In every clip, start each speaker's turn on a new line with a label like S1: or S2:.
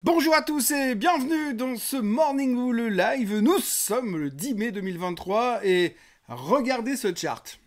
S1: Bonjour à tous et bienvenue dans ce Morning Bull Live. Nous sommes le 10 mai 2023 et regardez ce chart.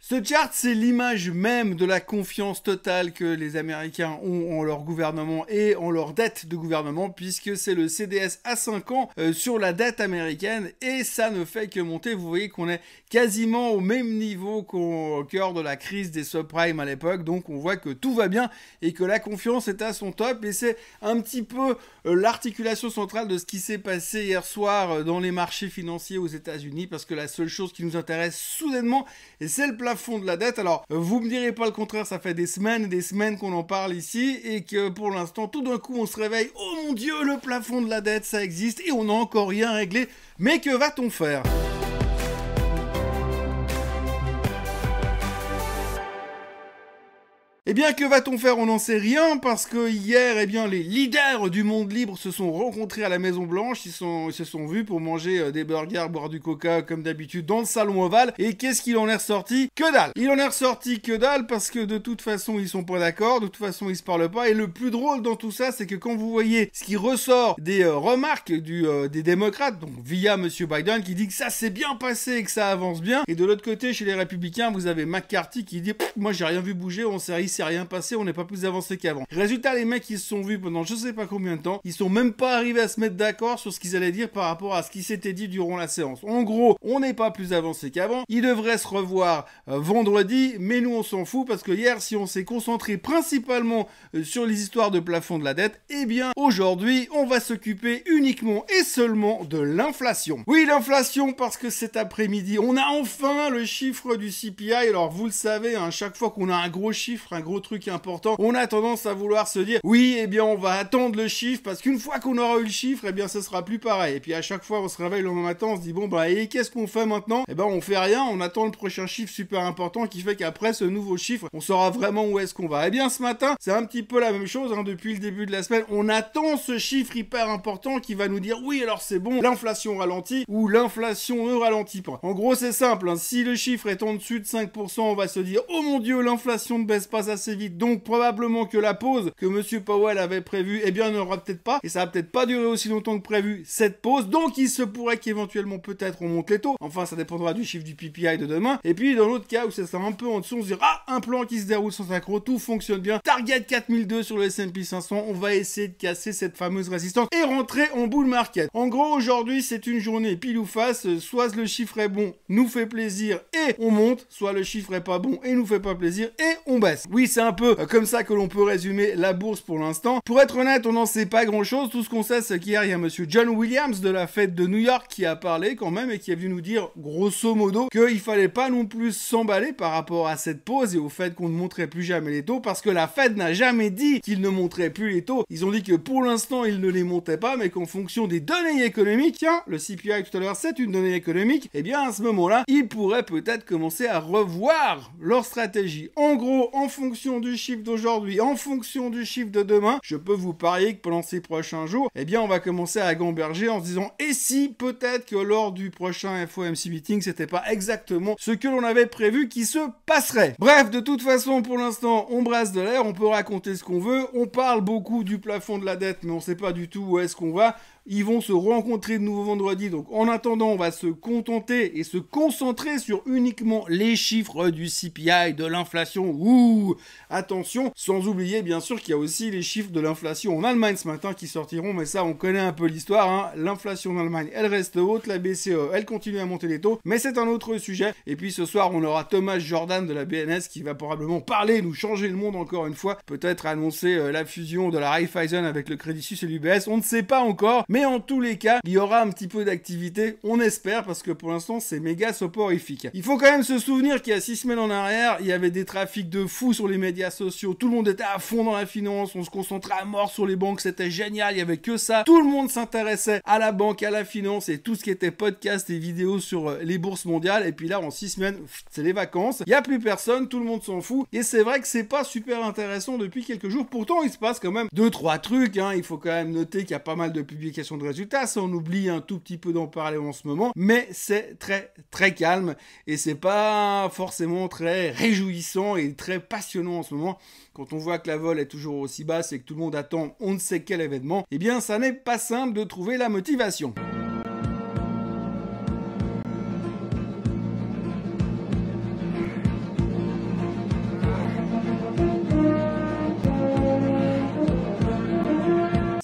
S1: Ce chart, c'est l'image même de la confiance totale que les Américains ont en leur gouvernement et en leur dette de gouvernement, puisque c'est le CDS à 5 ans sur la dette américaine et ça ne fait que monter. Vous voyez qu'on est quasiment au même niveau qu'au cœur de la crise des subprimes à l'époque, donc on voit que tout va bien et que la confiance est à son top et c'est un petit peu l'articulation centrale de ce qui s'est passé hier soir dans les marchés financiers aux États-Unis, parce que la seule chose qui nous intéresse soudainement, c'est le plafond de la dette. Alors, vous me direz pas le contraire, ça fait des semaines et des semaines qu'on en parle ici et que pour l'instant, tout d'un coup, on se réveille, oh mon Dieu, le plafond de la dette, ça existe et on n'a encore rien réglé. Mais que va-t-on faire ? Eh bien, que va-t-on faire? On n'en sait rien, parce que hier, eh bien, les leaders du monde libre se sont rencontrés à la Maison Blanche, ils se sont vus pour manger des burgers, boire du coca, comme d'habitude, dans le salon ovale, et qu'est-ce qu'il en est ressorti? Que dalle! Il en est ressorti que dalle, parce que de toute façon, ils sont pas d'accord, de toute façon, ils se parlent pas, et le plus drôle dans tout ça, c'est que quand vous voyez ce qui ressort des remarques des démocrates, donc via Monsieur Biden, qui dit que ça s'est bien passé et que ça avance bien, et de l'autre côté, chez les républicains, vous avez McCarthy qui dit « Moi, j'ai rien vu bouger, s'est rien passé, on n'est pas plus avancé qu'avant. » Résultat, les mecs, ils se sont vus pendant je sais pas combien de temps, ils sont même pas arrivés à se mettre d'accord sur ce qu'ils allaient dire par rapport à ce qui s'était dit durant la séance. En gros, on n'est pas plus avancé qu'avant, ils devraient se revoir vendredi, mais nous on s'en fout parce que hier, si on s'est concentré principalement sur les histoires de plafond de la dette, eh bien, aujourd'hui, on va s'occuper uniquement et seulement de l'inflation. Oui, l'inflation, parce que cet après-midi, on a enfin le chiffre du CPI. Alors, vous le savez, hein, chaque fois qu'on a un gros chiffre, un gros truc important, on a tendance à vouloir se dire oui, eh bien on va attendre le chiffre parce qu'une fois qu'on aura eu le chiffre, eh bien ce sera plus pareil. Et puis à chaque fois on se réveille le matin, on se dit bon bah et qu'est-ce qu'on fait maintenant? Eh ben on fait rien, on attend le prochain chiffre super important qui fait qu'après ce nouveau chiffre, on saura vraiment où est-ce qu'on va. Eh bien ce matin, c'est un petit peu la même chose, hein, depuis le début de la semaine, on attend ce chiffre hyper important qui va nous dire oui alors c'est bon, l'inflation ralentit ou l'inflation ne ralentit pas. En gros c'est simple, hein, si le chiffre est en dessus de 5%, on va se dire oh mon dieu, l'inflation ne baisse pas assez vite, donc probablement que la pause que Monsieur Powell avait prévue, eh bien n'aura peut-être pas, et ça va peut-être pas durer aussi longtemps que prévu cette pause, donc il se pourrait qu'éventuellement peut-être on monte les taux, enfin ça dépendra du chiffre du PPI de demain, et puis dans l'autre cas où ça sera un peu en dessous, on se dira ah, un plan qui se déroule sans accroc, tout fonctionne bien, target 4002 sur le S&P 500, on va essayer de casser cette fameuse résistance et rentrer en bull market. En gros aujourd'hui c'est une journée pile ou face, soit le chiffre est bon, nous fait plaisir et on monte, soit le chiffre est pas bon et nous fait pas plaisir et on baisse. Oui, c'est un peu comme ça que l'on peut résumer la bourse pour l'instant. Pour être honnête, on n'en sait pas grand chose. Tout ce qu'on sait, c'est qu'hier, il y a monsieur John Williams de la Fed de New York qui a parlé quand même et qui est venu nous dire, grosso modo, qu'il fallait pas non plus s'emballer par rapport à cette pause et au fait qu'on ne monterait plus jamais les taux, parce que la Fed n'a jamais dit qu'il ne monterait plus les taux. Ils ont dit que pour l'instant, ils ne les montaient pas, mais qu'en fonction des données économiques, tiens, le CPI tout à l'heure, c'est une donnée économique, et bien à ce moment-là, ils pourraient peut-être commencer à revoir leur stratégie. En gros, en fonction du chiffre d'aujourd'hui, en fonction du chiffre de demain, je peux vous parier que pendant ces prochains jours, eh bien, on va commencer à gamberger en se disant, et si peut-être que lors du prochain FOMC meeting, c'était pas exactement ce que l'on avait prévu qui se passerait. Bref, de toute façon, pour l'instant, on brasse de l'air, on peut raconter ce qu'on veut, on parle beaucoup du plafond de la dette, mais on sait pas du tout où est-ce qu'on va. Ils vont se rencontrer de nouveau vendredi, donc en attendant, on va se contenter et se concentrer sur uniquement les chiffres du CPI, de l'inflation. Ouh, attention, sans oublier bien sûr qu'il y a aussi les chiffres de l'inflation en Allemagne ce matin qui sortiront, mais ça on connaît un peu l'histoire, hein. L'inflation en Allemagne, elle reste haute, la BCE, elle continue à monter les taux, mais c'est un autre sujet. Et puis ce soir, on aura Thomas Jordan de la BNS qui va probablement parler, nous changer le monde encore une fois, peut-être annoncer la fusion de la Raiffeisen avec le Crédit Suisse et l'UBS, on ne sait pas encore. Mais en tous les cas, il y aura un petit peu d'activité, on espère, parce que pour l'instant, c'est méga soporifique. Il faut quand même se souvenir qu'il y a 6 semaines en arrière, il y avait des trafics de fous sur les médias sociaux, tout le monde était à fond dans la finance, on se concentrait à mort sur les banques, c'était génial, il y avait que ça, tout le monde s'intéressait à la banque, à la finance et tout ce qui était podcast et vidéos sur les bourses mondiales, et puis là, en 6 semaines, c'est les vacances, il n'y a plus personne, tout le monde s'en fout, et c'est vrai que c'est pas super intéressant depuis quelques jours, pourtant il se passe quand même 2-3 trucs, hein. Il faut quand même noter qu'il y a pas mal de publications de résultats, ça on oublie un tout petit peu d'en parler en ce moment, mais c'est très très calme et c'est pas forcément très réjouissant et très passionnant impressionnant en ce moment. Quand on voit que la vol est toujours aussi basse et que tout le monde attend on ne sait quel événement, eh bien ça n'est pas simple de trouver la motivation.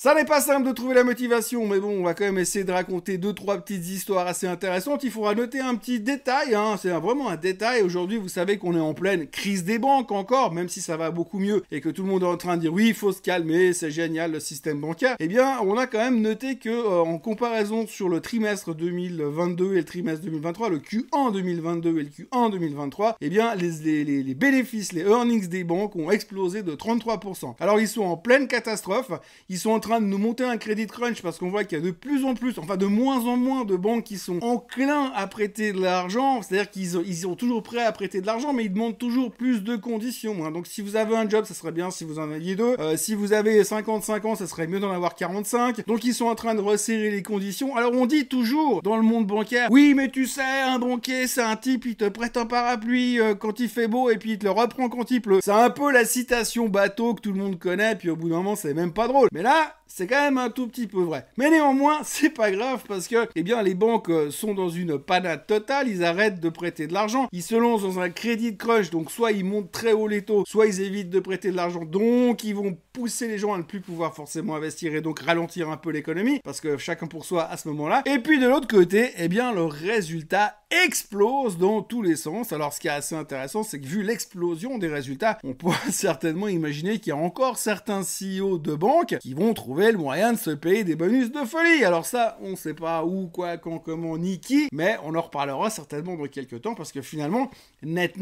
S1: Ça n'est pas simple de trouver la motivation, mais bon, on va quand même essayer de raconter 2-3 petites histoires assez intéressantes. Il faudra noter un petit détail, hein, c'est vraiment un détail. Aujourd'hui, vous savez qu'on est en pleine crise des banques encore, même si ça va beaucoup mieux et que tout le monde est en train de dire oui, il faut se calmer, c'est génial le système bancaire. Eh bien, on a quand même noté que en comparaison sur le trimestre 2022 et le trimestre 2023, le Q1 2022 et le Q1 2023, eh bien, les bénéfices, les earnings des banques ont explosé de 33%. Alors, ils sont en pleine catastrophe, ils sont en train de nous monter un crédit crunch parce qu'on voit qu'il y a de plus en plus, enfin de moins en moins de banques qui sont enclins à prêter de l'argent, c'est-à-dire qu'ils sont toujours prêts à prêter de l'argent, mais ils demandent toujours plus de conditions. Hein. Donc si vous avez un job, ça serait bien si vous en aviez deux. Si vous avez 55 ans, ça serait mieux d'en avoir 45. Donc ils sont en train de resserrer les conditions. Alors on dit toujours dans le monde bancaire, oui mais tu sais, un banquier c'est un type, il te prête un parapluie quand il fait beau et puis il te le reprend quand il pleut. C'est un peu la citation bateau que tout le monde connaît, puis au bout d'un moment c'est même pas drôle. Mais là, c'est quand même un tout petit peu vrai. Mais néanmoins, c'est pas grave parce que, eh bien, les banques sont dans une panade totale, ils arrêtent de prêter de l'argent, ils se lancent dans un crédit de crunch, donc soit ils montent très haut les taux, soit ils évitent de prêter de l'argent, donc ils vont pousser les gens à ne plus pouvoir forcément investir et donc ralentir un peu l'économie, parce que chacun pour soi à ce moment-là. Et puis de l'autre côté, eh bien, le résultat explose dans tous les sens. Alors ce qui est assez intéressant, c'est que vu l'explosion des résultats, on pourra certainement imaginer qu'il y a encore certains CEO de banques qui vont trouver le moyen de se payer des bonus de folie. Alors ça, on sait pas où, quoi, quand, comment, ni qui, mais on en reparlera certainement dans quelques temps parce que finalement, net,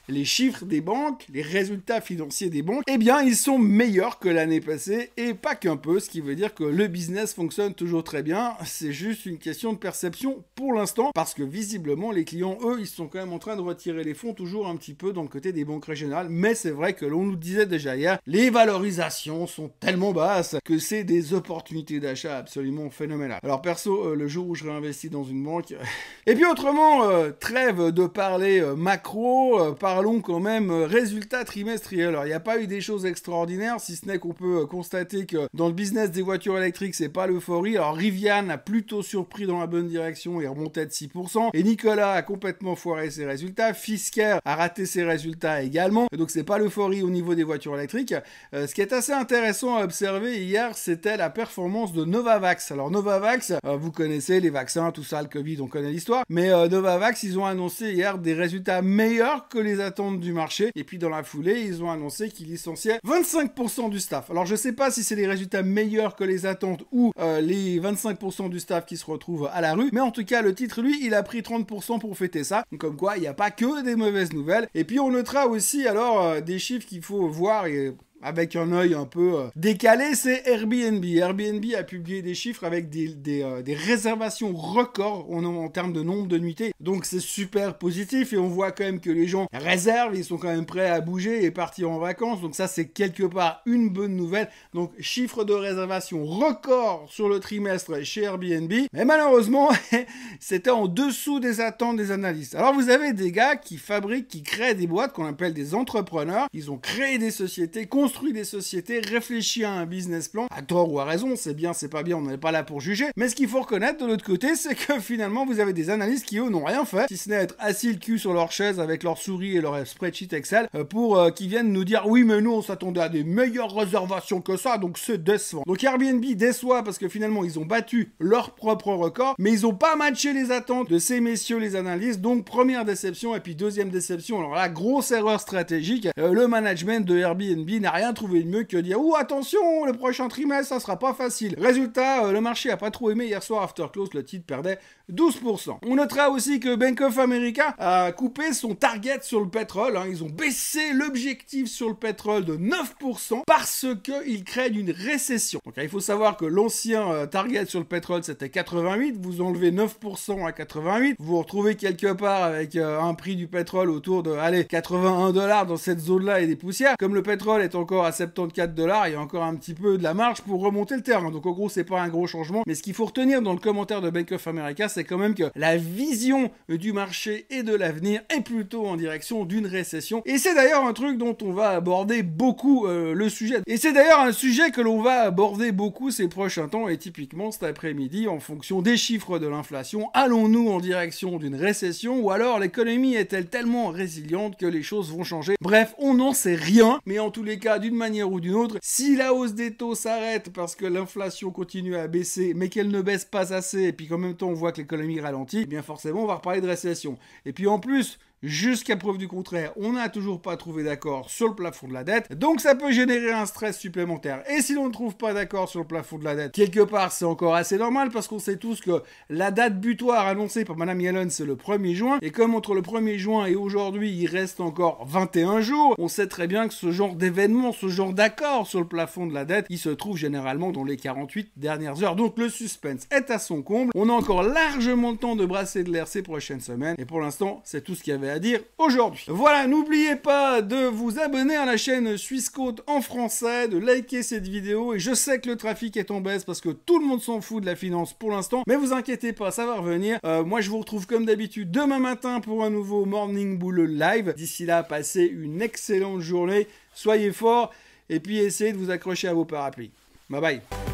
S1: les chiffres des banques, les résultats financiers des banques, eh bien, ils sont meilleurs que l'année passée et pas qu'un peu, ce qui veut dire que le business fonctionne toujours très bien. C'est juste une question de perception pour l'instant parce que visiblement, les clients, eux, ils sont quand même en train de retirer les fonds toujours un petit peu dans le côté des banques régionales. Mais c'est vrai que l'on nous disait déjà hier, les valorisations sont tellement basses que c'est des opportunités d'achat absolument phénoménales. Alors perso, le jour où je réinvestis dans une banque... Et puis autrement, trêve de parler macro, parlons quand même résultats trimestriels. Alors il n'y a pas eu des choses extraordinaires, si ce n'est qu'on peut constater que dans le business des voitures électriques, c'est pas l'euphorie. Alors Rivian a plutôt surpris dans la bonne direction et remontait de 6%. Et Nikola a complètement foiré ses résultats. Fisker a raté ses résultats également. Donc c'est pas l'euphorie au niveau des voitures électriques. Ce qui est assez intéressant à observer hier, c'était la performance de Novavax. Alors Novavax, vous connaissez les vaccins, tout ça, le Covid, on connaît l'histoire. Mais Novavax, ils ont annoncé hier des résultats meilleurs que les attentes du marché. Et puis dans la foulée, ils ont annoncé qu'ils licenciaient 25% du staff. Alors je sais pas si c'est les résultats meilleurs que les attentes ou les 25% du staff qui se retrouvent à la rue. Mais en tout cas, le titre, lui, il a pris 30% pour fêter ça. Donc, comme quoi, il n'y a pas que des mauvaises nouvelles. Et puis on notera aussi alors des chiffres qu'il faut voir et... avec un œil un peu décalé, c'est Airbnb. Airbnb a publié des chiffres avec des réservations records en termes de nombre de nuitées. Donc c'est super positif et on voit quand même que les gens réservent, ils sont quand même prêts à bouger et partir en vacances. Donc ça, c'est quelque part une bonne nouvelle. Donc chiffre de réservation record sur le trimestre chez Airbnb. Mais malheureusement, c'était en dessous des attentes des analystes. Alors vous avez des gars qui fabriquent, qui créent des boîtes qu'on appelle des entrepreneurs. Ils ont créé des sociétés, construit des sociétés, réfléchi à un business plan, à tort ou à raison, c'est bien, c'est pas bien, on n'est pas là pour juger, mais ce qu'il faut reconnaître de l'autre côté, c'est que finalement vous avez des analystes qui eux n'ont rien fait, si ce n'est être assis le cul sur leur chaise avec leur souris et leur spreadsheet Excel, pour qu'ils viennent nous dire oui mais nous on s'attendait à des meilleures réservations que ça, donc c'est décevant. Donc Airbnb déçoit parce que finalement ils ont battu leur propre record, mais ils ont pas matché les attentes de ces messieurs les analystes, donc première déception, et puis deuxième déception, alors là grosse erreur stratégique, le management de Airbnb n'a rien trouvé de mieux que dire « Ouh, attention, le prochain trimestre, ça sera pas facile ». Résultat, le marché a pas trop aimé. Hier soir, after close, le titre perdait 12%. On notera aussi que Bank of America a coupé son target sur le pétrole. Ils ont baissé l'objectif sur le pétrole de 9% parce qu'ils craignent une récession. Donc il faut savoir que l'ancien target sur le pétrole, c'était 88. Vous enlevez 9% à 88. Vous vous retrouvez quelque part avec un prix du pétrole autour de, allez, $81 dans cette zone-là et des poussières. Comme le pétrole est encore encore à 74 $, il y a encore un petit peu de la marge pour remonter le terrain. Donc en gros, c'est pas un gros changement. Mais ce qu'il faut retenir dans le commentaire de Bank of America, c'est quand même que la vision du marché et de l'avenir est plutôt en direction d'une récession. Et c'est d'ailleurs un truc dont on va aborder beaucoup le sujet. Et c'est d'ailleurs un sujet que l'on va aborder beaucoup ces prochains temps. Et typiquement cet après-midi, en fonction des chiffres de l'inflation, allons-nous en direction d'une récession ou alors l'économie est-elle tellement résiliente que les choses vont changer? Bref, on n'en sait rien. Mais en tous les cas, d'une manière ou d'une autre, si la hausse des taux s'arrête parce que l'inflation continue à baisser, mais qu'elle ne baisse pas assez, et puis qu'en même temps on voit que l'économie ralentit, eh bien forcément on va reparler de récession. Et puis en plus, jusqu'à preuve du contraire, on n'a toujours pas trouvé d'accord sur le plafond de la dette, donc ça peut générer un stress supplémentaire. Et si l'on ne trouve pas d'accord sur le plafond de la dette, quelque part c'est encore assez normal, parce qu'on sait tous que la date butoir annoncée par Madame Yellen, c'est le 1er juin, et comme entre le 1er juin et aujourd'hui, il reste encore 21 jours, on sait très bien que ce genre d'événement, ce genre d'accord sur le plafond de la dette, il se trouve généralement dans les 48 dernières heures. Donc le suspense est à son comble, on a encore largement le temps de brasser de l'air ces prochaines semaines, et pour l'instant, c'est tout ce qu'il y avait à dire aujourd'hui. Voilà, n'oubliez pas de vous abonner à la chaîne Suisse Côte en français, de liker cette vidéo, et je sais que le trafic est en baisse parce que tout le monde s'en fout de la finance pour l'instant, mais vous inquiétez pas, ça va revenir. Moi je vous retrouve comme d'habitude demain matin pour un nouveau Morning Bull Live. D'ici là, passez une excellente journée, soyez forts, et puis essayez de vous accrocher à vos parapluies. Bye bye.